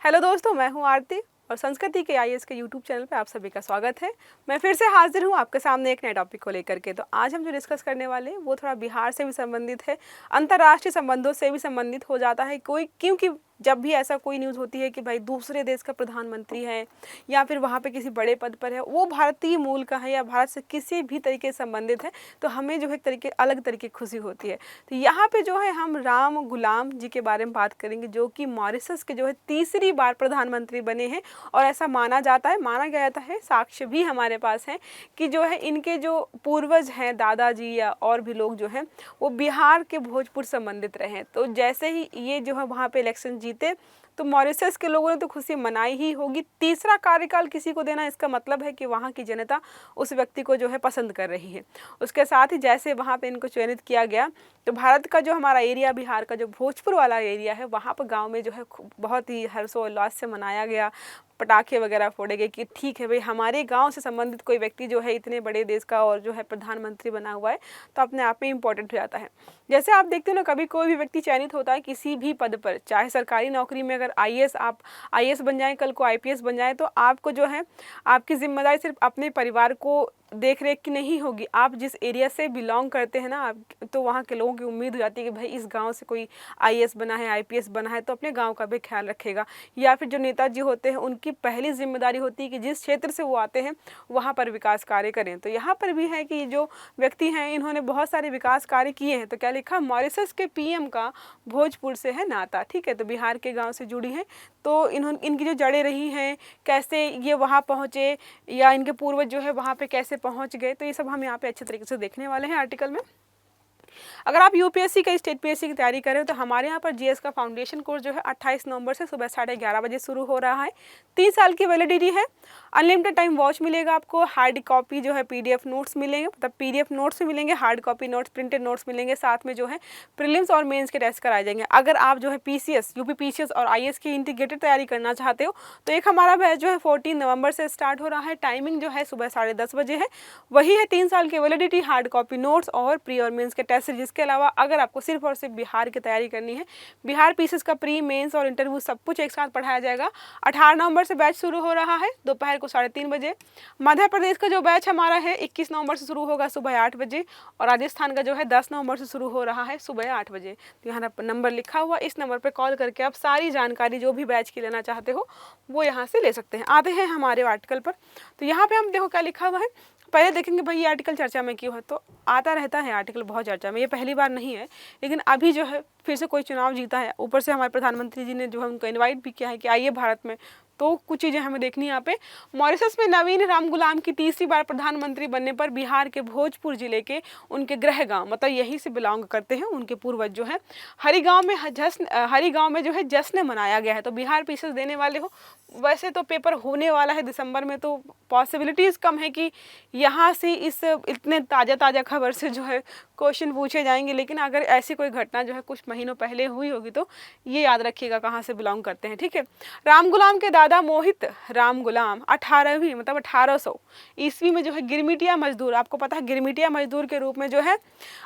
Hello दोस्तों, मैं हूं आरती और संस्कृति के आईएएस के यूट्यूब चैनल पे आप सभी का स्वागत है। मैं फिर से हाजिर हूं आपके सामने एक नए टॉपिक को लेकर के। तो आज हम जो डिस्कस करने वाले हैं वो थोड़ा बिहार से भी संबंधित है, अंतर्राष्ट्रीय संबंधों से भी संबंधित हो जाता है कोई, क्योंकि जब भी ऐसा कोई न्यूज़ होती है कि भाई दूसरे देश का प्रधानमंत्री है या फिर वहाँ पे किसी बड़े पद पर है, वो भारतीय मूल का है या भारत से किसी भी तरीके से संबंधित है, तो हमें जो है अलग तरीके की खुशी होती है। तो यहाँ पे जो है हम राम गुलाम जी के बारे में बात करेंगे, जो कि मॉरिशस के जो है तीसरी बार प्रधानमंत्री बने हैं। और ऐसा माना गया जाता है, साक्ष्य भी हमारे पास है कि जो है इनके जो पूर्वज हैं, दादाजी या और भी लोग जो हैं, वो बिहार के भोजपुर संबंधित रहे। तो जैसे ही ये जो है वहाँ पे इलेक्शन जीते तो मॉरिशस के लोगों ने तो खुशी मनाई ही होगी। तीसरा कार्यकाल किसी को देना, इसका मतलब है कि वहाँ की जनता उस व्यक्ति को जो है पसंद कर रही है। उसके साथ ही जैसे वहाँ पे इनको चयनित किया गया, तो भारत का जो हमारा एरिया, बिहार का जो भोजपुर वाला एरिया है, वहाँ पर गाँव में जो है बहुत ही हर्षोल्लास से मनाया गया, पटाखे वगैरह फोड़े गए कि ठीक है भाई, हमारे गांव से संबंधित कोई व्यक्ति जो है इतने बड़े देश का और जो है प्रधानमंत्री बना हुआ है, तो अपने आप में इम्पोर्टेंट हो जाता है। जैसे आप देखते हो ना, कभी कोई भी व्यक्ति चयनित होता है किसी भी पद पर, चाहे सरकारी नौकरी में, अगर आप आईएएस बन जाएं, कल को आईपीएस बन जाएं, तो आपको जो है आपकी जिम्मेदारी सिर्फ अपने परिवार को देख रेख की नहीं होगी। आप जिस एरिया से बिलोंग करते हैं ना आप, तो वहाँ के लोगों की उम्मीद हो जाती है कि भाई इस गांव से कोई आईएएस बना है, आईपीएस बना है, तो अपने गांव का भी ख्याल रखेगा। या फिर जो नेताजी होते हैं, उनकी पहली जिम्मेदारी होती है कि जिस क्षेत्र से वो आते हैं वहाँ पर विकास कार्य करें। तो यहाँ पर भी है कि जो व्यक्ति हैं, इन्होंने बहुत सारे विकास कार्य किए हैं। तो क्या लिखा, मॉरिशस के पीएम का भोजपुर से है नाता। ठीक है, तो बिहार के गाँव से जुड़ी हैं। तो इनकी जो जड़ें रही हैं, कैसे ये वहाँ पहुँचे या इनके पूर्वज जो है वहाँ पे कैसे पहुँच गए, तो ये सब हम यहाँ पे अच्छे तरीके से देखने वाले हैं आर्टिकल में। अगर आप यूपीएससी का, स्टेट पीएससी की तैयारी कर रहे हो, तो हमारे यहाँ पर जीएस का फाउंडेशन कोर्स जो है 28 नवंबर से सुबह 11:30 बजे शुरू हो रहा है। 3 साल की वैलिडिटी है, अनलिमिटेड टाइम वॉच मिलेगा आपको, हार्ड कॉपी जो है पीडीएफ नोट्स मिलेंगे, मतलब पीडीएफ नोट्स भी मिलेंगे, hard copy notes, printed notes मिलेंगे, साथ में जो है प्रीलिम्स और मेंस के टेस्ट कराए जाएंगे। अगर आप जो है पीसीएस, यूपी पीसीएस और आईएएस की इंटीग्रेटेड तैयारी करना चाहते हो, तो एक हमारा बैच जो है 14 नवंबर से स्टार्ट हो रहा है। टाइमिंग जो है सुबह 10:30 बजे है। वही है 3 साल की वैलिडिटी, हार्ड कॉपी नोट्स और प्री और मेंस के टेस्ट। जिसके अलावा अगर आपको सिर्फ और सिर्फ बिहार की तैयारी करनी है, बिहार पीसीएस का प्री, मेंस और इंटरव्यू सब कुछ एक साथ पढ़ाया जाएगा। 18 नवंबर से बैच शुरू हो रहा है, दोपहर को 3:30 बजे। मध्य प्रदेश का जो बैच हमारा है 21 नवंबर से शुरू होगा सुबह 8 बजे, और राजस्थान का जो है 10 नवंबर से शुरू हो रहा है सुबह 8 बजे। तो यहाँ नंबर लिखा हुआ, इस नंबर पर कॉल करके आप सारी जानकारी जो भी बैच की लेना चाहते हो वो यहाँ से ले सकते हैं। आते हैं हमारे आर्टिकल पर। तो यहाँ पे हम देखो क्या लिखा हुआ है, पहले देखेंगे भाई ये आर्टिकल चर्चा में क्यों है। तो आता रहता है आर्टिकल बहुत चर्चा में, ये पहली बार नहीं है, लेकिन अभी जो है फिर से कोई चुनाव जीता है, ऊपर से हमारे प्रधानमंत्री जी ने जो है उनको इनवाइट भी किया है कि आइए भारत में, तो कुछ चीज़ें हमें देखनी है यहाँ पे। मॉरिशस में नवीन राम गुलाम की तीसरी बार प्रधानमंत्री बनने पर बिहार के भोजपुर जिले के उनके गृह गांव, मतलब यहीं से बिलोंग करते हैं उनके पूर्वज जो है, हरी गांव में जो है जश्न मनाया गया है। तो बिहार पीसीएस देने वाले हो, वैसे तो पेपर होने वाला है दिसंबर में, तो पॉसिबिलिटीज़ कम है कि यहाँ से इस इतने ताज़ा खबर से जो है क्वेश्चन पूछे जाएंगे। लेकिन अगर ऐसी कोई घटना जो है कुछ महीनों पहले हुई होगी, तो ये याद रखिएगा कहाँ से बिलोंग करते हैं। ठीक है, राम गुलाम के दादा मोहित राम गुलाम 18वीं मतलब 1800 ईस्वी में जो है गिरमिटिया मजदूर, आपको पता है गिरमिटिया मजदूर के रूप में जो है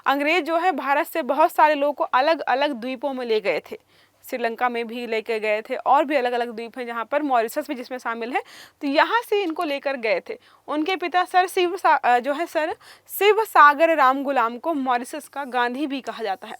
अंग्रेज जो है भारत से बहुत सारे लोगों को अलग अलग द्वीपों में ले गए थे। श्रीलंका में भी लेकर गए थे, और भी अलग अलग द्वीप हैं जहाँ पर, मॉरिशस भी जिसमें शामिल है। तो यहाँ से इनको लेकर गए थे। उनके पिता सर शिव सागर राम गुलाम को मॉरिशस का गांधी भी कहा जाता है।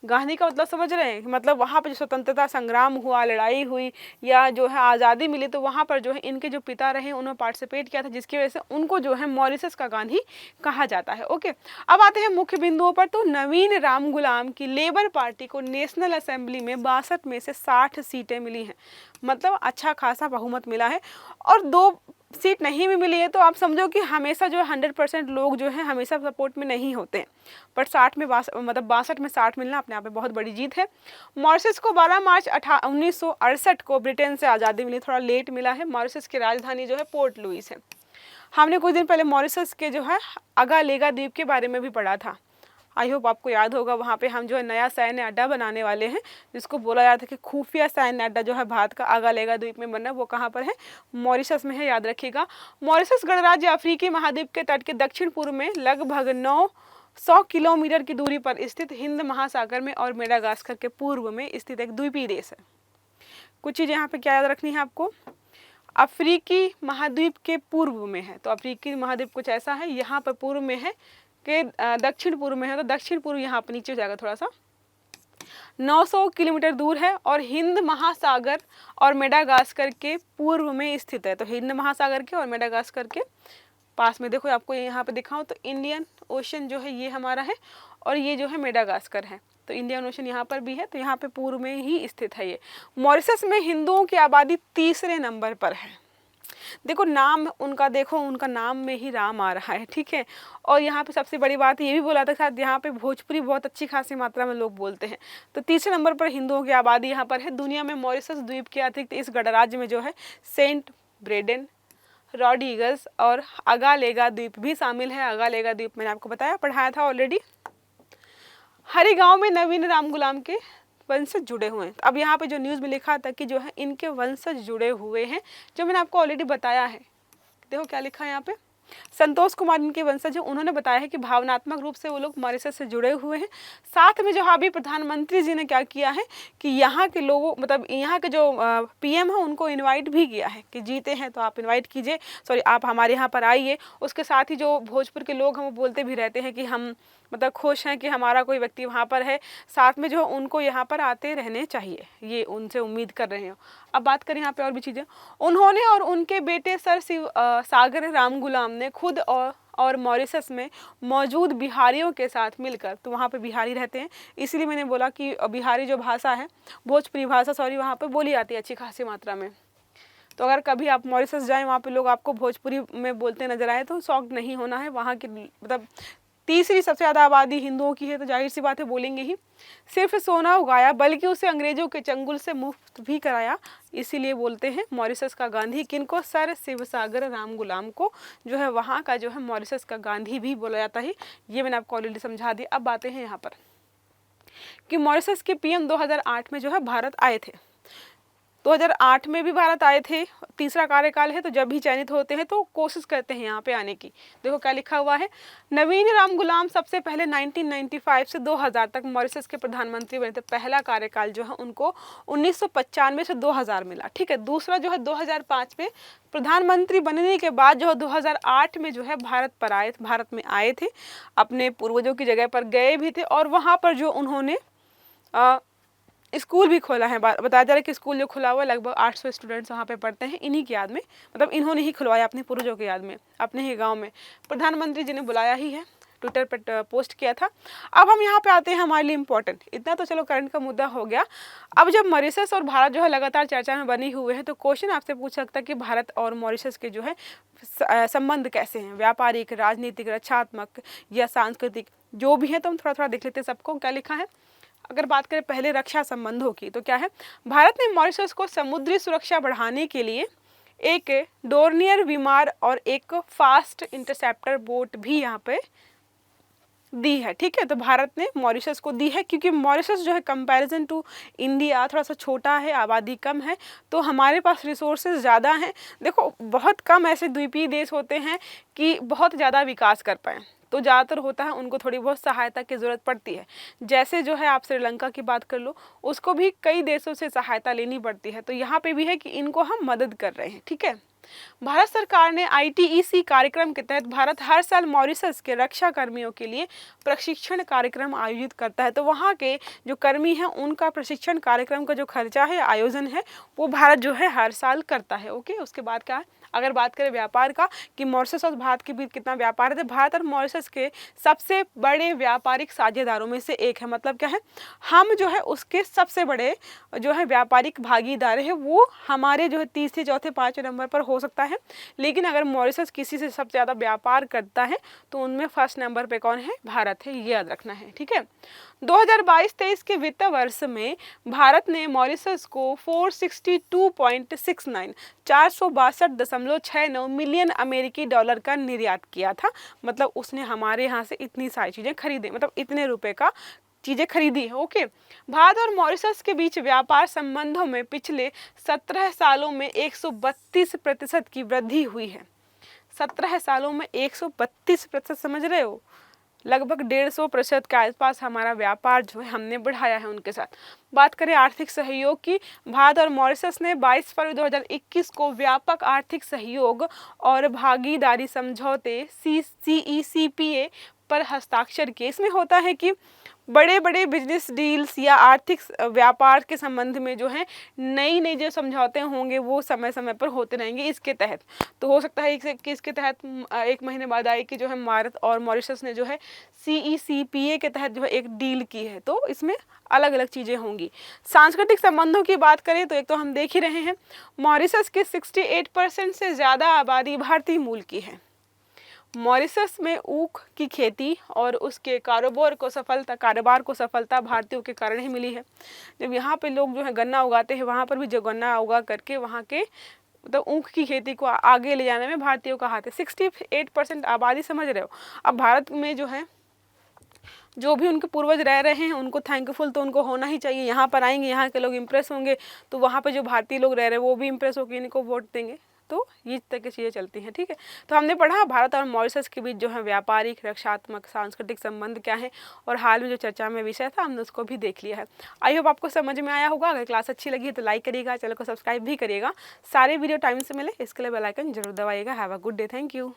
गांधी का मतलब समझ रहे हैं, मतलब वहाँ पर जो स्वतंत्रता संग्राम हुआ, लड़ाई हुई या जो है आज़ादी मिली, तो वहाँ पर जो है इनके जो पिता रहे उन्होंने पार्टिसिपेट किया था, जिसकी वजह से उनको जो है मॉरिशस का गांधी कहा जाता है। ओके, अब आते हैं मुख्य बिंदुओं पर। तो नवीन राम गुलाम की लेबर पार्टी को नेशनल असेंबली में 62 में से 60 सीटें मिली हैं, मतलब अच्छा खासा बहुमत मिला है। और 2 सीट नहीं भी मिली है, तो आप समझो कि हमेशा जो है 100% लोग जो है हमेशा सपोर्ट में नहीं होते हैं, पर 60 में 60 मिलना अपने आप में बहुत बड़ी जीत है। मॉरिशस को 12 मार्च 1968 को ब्रिटेन से आज़ादी मिली, थोड़ा लेट मिला है। मॉरिशस की राजधानी जो है पोर्ट लुइस है। हमने कुछ दिन पहले मॉरिशस के जो है अगालेगा द्वीप के बारे में भी पढ़ा था, आई होप आपको याद होगा। वहाँ पे हम जो है नया सैन्य अड्डा बनाने वाले हैं, जिसको बोला जाता है कि खुफिया सैन्य अड्डा जो है भारत का अगालेगा द्वीप में बनना, वो कहाँ पर है, मॉरिशस में है, याद रखिएगा। मॉरिशस गणराज्य अफ्रीकी महाद्वीप के तट के दक्षिण पूर्व में लगभग 900 किलोमीटर की दूरी पर स्थित हिंद महासागर में और मेडागास्कर के पूर्व में स्थित एक द्वीपीय देश है। कुछ चीज़ें यहाँ पे क्या याद रखनी है आपको, अफ्रीकी महाद्वीप के पूर्व में है। तो अफ्रीकी महाद्वीप कुछ ऐसा है, यहाँ पर पूर्व में है कि दक्षिण पूर्व में है, तो दक्षिण पूर्व यहाँ पर नीचे हो जाएगा थोड़ा सा, 900 किलोमीटर दूर है और हिंद महासागर और मेडागास्कर के पूर्व में स्थित है। तो हिंद महासागर के और मेडागास्कर के पास में, देखो आपको यहाँ पे दिखाऊं तो इंडियन ओशन जो है ये हमारा है और ये जो है मेडागास्कर है। तो इंडियन ओशन यहाँ पर भी है, तो यहाँ पे पूर्व में ही स्थित है ये। मॉरिशस में हिंदुओं की आबादी तीसरे नंबर पर है। देखो नाम उनका, देखो उनका नाम में ही राम आ रहा है, ठीक है। और यहाँ पे सबसे बड़ी बात ये भी बोला था शायद, यहाँ पे भोजपुरी बहुत अच्छी खासी मात्रा में लोग बोलते हैं। तो तीसरे नंबर पर हिंदुओं की आबादी यहाँ पर है। दुनिया में मॉरिशस द्वीप के अतिरिक्त इस गणराज्य में जो है सेंट ब्रेडेन, रॉड्रिगस और अगालेगा द्वीप भी शामिल है। अगालेगा द्वीप मैंने आपको बताया, पढ़ाया था ऑलरेडी। हर गांव में नवीन राम गुलाम के वंशज जुड़े हुए हैं। अब यहाँ पे जो न्यूज़ में लिखा था कि जो है इनके वंशज जुड़े हुए हैं, जो मैंने आपको ऑलरेडी बताया है। देखो क्या लिखा है यहाँ पे, संतोष कुमार इनके वंशज हैं। उन्होंने बताया है कि भावनात्मक रूप से वो लोग मॉरिशस से जुड़े हुए हैं। साथ में जो अभी प्रधानमंत्री जी ने क्या किया है कि यहाँ के लोगों, मतलब यहाँ के जो पीएम है उनको इनवाइट भी किया है कि जीते हैं तो आप इनवाइट कीजिए, सॉरी आप हमारे यहाँ पर आइए। उसके साथ ही जो भोजपुर के लोग हैं वो बोलते भी रहते हैं कि हम मतलब खुश हैं कि हमारा कोई व्यक्ति वहाँ पर है, साथ में जो उनको यहाँ पर आते रहने चाहिए, ये उनसे उम्मीद कर रहे हैं। अब बात करें यहाँ पे और भी चीज़ें। उन्होंने और उनके बेटे सर सागर राम गुलाम ने खुद और मॉरिशस में मौजूद बिहारियों के साथ मिलकर, तो वहाँ पे बिहारी रहते हैं, इसीलिए मैंने बोला कि बिहारी जो भाषा है, भोजपुरी भाषा सॉरी, वहाँ पे बोली जाती है अच्छी खासी मात्रा में। तो अगर कभी आप मॉरिशस जाएँ, वहाँ पे लोग आपको भोजपुरी में बोलते नजर आए तो शॉक नहीं होना है। वहाँ की मतलब तीसरी सबसे ज़्यादा आबादी हिंदुओं की है, तो जाहिर सी बात है बोलेंगे ही। सिर्फ सोना उगाया बल्कि उसे अंग्रेजों के चंगुल से मुक्त भी कराया, इसीलिए बोलते हैं मॉरिशस का गांधी। किनको? सर शिवसागर राम गुलाम को जो है वहाँ का जो है मॉरिशस का गांधी भी बोला जाता है। ये मैंने आपको ऑलरेडी समझा दी। अब बातें हैं यहाँ पर कि मॉरिशस के पीएम 2008 में जो है भारत आए थे। 2008 में भी भारत आए थे, तीसरा कार्यकाल है, तो जब भी चयनित होते हैं तो कोशिश करते हैं यहाँ पे आने की। देखो क्या लिखा हुआ है, नवीन राम गुलाम सबसे पहले 1995 से 2000 तक मॉरिशस के प्रधानमंत्री बने थे। पहला कार्यकाल जो है उनको 1995 से 2000 मिला, ठीक है। दूसरा जो है 2005 में प्रधानमंत्री बनने के बाद जो है 2008 में जो है भारत में आए थे, अपने पूर्वजों की जगह पर गए भी थे और वहाँ पर जो उन्होंने स्कूल भी खोला है। बताया जा रहा है कि स्कूल जो खुला हुआ है लगभग 800 स्टूडेंट्स वहाँ पे पढ़ते हैं, इन्हीं की याद में, मतलब इन्होंने ही खुलवाया अपने पूर्वजों की याद में, अपने ही गांव में। प्रधानमंत्री जी ने बुलाया ही है, ट्विटर पर पोस्ट किया था। अब हम यहाँ पे आते हैं हमारे लिए इम्पोर्टेंट, इतना तो चलो करंट का मुद्दा हो गया। अब जब मॉरिशस और भारत जो है लगातार चर्चा में बने हुए हैं, तो क्वेश्चन आपसे पूछ सकता है कि भारत और मॉरिशस के जो है संबंध कैसे हैं, व्यापारिक, राजनीतिक, रक्षात्मक या सांस्कृतिक, जो भी है। तो हम थोड़ा थोड़ा देख लेते हैं सबको क्या लिखा है। अगर बात करें पहले रक्षा संबंधों की, तो क्या है, भारत ने मॉरिशस को समुद्री सुरक्षा बढ़ाने के लिए एक डोर्नियर विमान और एक फास्ट इंटरसेप्टर बोट भी यहाँ पे दी है, ठीक है। तो भारत ने मॉरिशस को दी है क्योंकि मॉरिशस जो है कंपैरिजन टू इंडिया थोड़ा सा छोटा है, आबादी कम है, तो हमारे पास रिसोर्सेज ज़्यादा हैं। देखो बहुत कम ऐसे द्वीपीय देश होते हैं कि बहुत ज़्यादा विकास कर पाएँ, तो ज़्यादातर होता है उनको थोड़ी बहुत सहायता की ज़रूरत पड़ती है। जैसे जो है आप श्रीलंका की बात कर लो, उसको भी कई देशों से सहायता लेनी पड़ती है, तो यहाँ पे भी है कि इनको हम मदद कर रहे हैं, ठीक है। भारत सरकार ने ITEC कार्यक्रम के तहत भारत हर साल मॉरिशस के रक्षा कर्मियों के लिए प्रशिक्षण कार्यक्रम आयोजित करता है। तो वहाँ के जो कर्मी हैं उनका प्रशिक्षण कार्यक्रम का जो खर्चा है, आयोजन है, वो भारत जो है हर साल करता है, ओके। उसके बाद क्या है, अगर बात करें व्यापार का कि मॉरिशस और भारत के बीच कितना व्यापार है, तो भारत और मॉरिशस के सबसे बड़े व्यापारिक साझेदारों में से एक है। मतलब क्या है, हम जो है उसके सबसे बड़े जो है व्यापारिक भागीदार है, वो हमारे जो है तीसरे चौथे पाँचवें नंबर पर हो सकता है। लेकिन अगर मॉरिशस किसी से सबसे ज़्यादा व्यापार करता है तो उनमें फर्स्ट नंबर पे कौन है, भारत है, ये याद रखना है, ठीक है। 2022-23 के वित्त वर्ष में भारत ने मॉरिशस को 462.69 मिलियन अमेरिकी डॉलर का निर्यात किया था। मतलब उसने हमारे यहाँ से इतनी सारी चीज़ें खरीदी, मतलब इतने रुपए का चीज़ें खरीदी है, ओके। भारत और मॉरिशस के बीच व्यापार संबंधों में पिछले 17 सालों में 132% की वृद्धि हुई है। 17 सालों में 132%, समझ रहे हो, लगभग 150% के आसपास हमारा व्यापार जो है हमने बढ़ाया है उनके साथ। बात करें आर्थिक सहयोग की, भारत और मॉरिशस ने 22 फरवरी 2021 को व्यापक आर्थिक सहयोग और भागीदारी समझौते CECPA पर हस्ताक्षर किए। इसमें होता है कि बड़े बड़े बिजनेस डील्स या आर्थिक व्यापार के संबंध में जो है नई नई जो समझौते होंगे वो समय समय पर होते रहेंगे इसके तहत। तो हो सकता है कि इसके तहत 1 महीने बाद आए कि जो है भारत और मॉरिशस ने जो है CECPA के तहत जो है एक डील की है, तो इसमें अलग अलग चीज़ें होंगी। सांस्कृतिक संबंधों की बात करें तो एक तो हम देख ही रहे हैं, मॉरिशस की 68% से ज़्यादा आबादी भारतीय मूल की है। मॉरिशस में ऊख की खेती और उसके कारोबार को सफलता भारतीयों के कारण ही मिली है। जब यहाँ पे लोग जो है गन्ना उगाते हैं, वहाँ पर भी जो गन्ना उगा करके वहाँ के मतलब ऊख की खेती को आगे ले जाने में भारतीयों का हाथ है। 68% आबादी, समझ रहे हो। अब भारत में जो है जो भी उनके पूर्वज रह रहे हैं उनको थैंकफुल तो उनको होना ही चाहिए। यहाँ पर आएंगे, यहाँ के लोग इम्प्रेस होंगे, तो वहाँ पे जो भारतीय लोग रह रहे हैं वो भी इम्प्रेस होकर इनको वोट देंगे। तो ये तरह की चीज़ें चलती हैं, ठीक है। तो हमने पढ़ा भारत और मॉरिशस के बीच जो है व्यापारिक, रक्षात्मक, सांस्कृतिक संबंध क्या है, और हाल में जो चर्चा में विषय था हमने उसको भी देख लिया है। आई होप आपको समझ में आया होगा। अगर क्लास अच्छी लगी तो लाइक करिएगा, चैनल को सब्सक्राइब भी करिएगा। सारे वीडियो टाइम से मिले इसके लिए बेल आइकन जरूर दबाइएगा। Have a good day, thank you.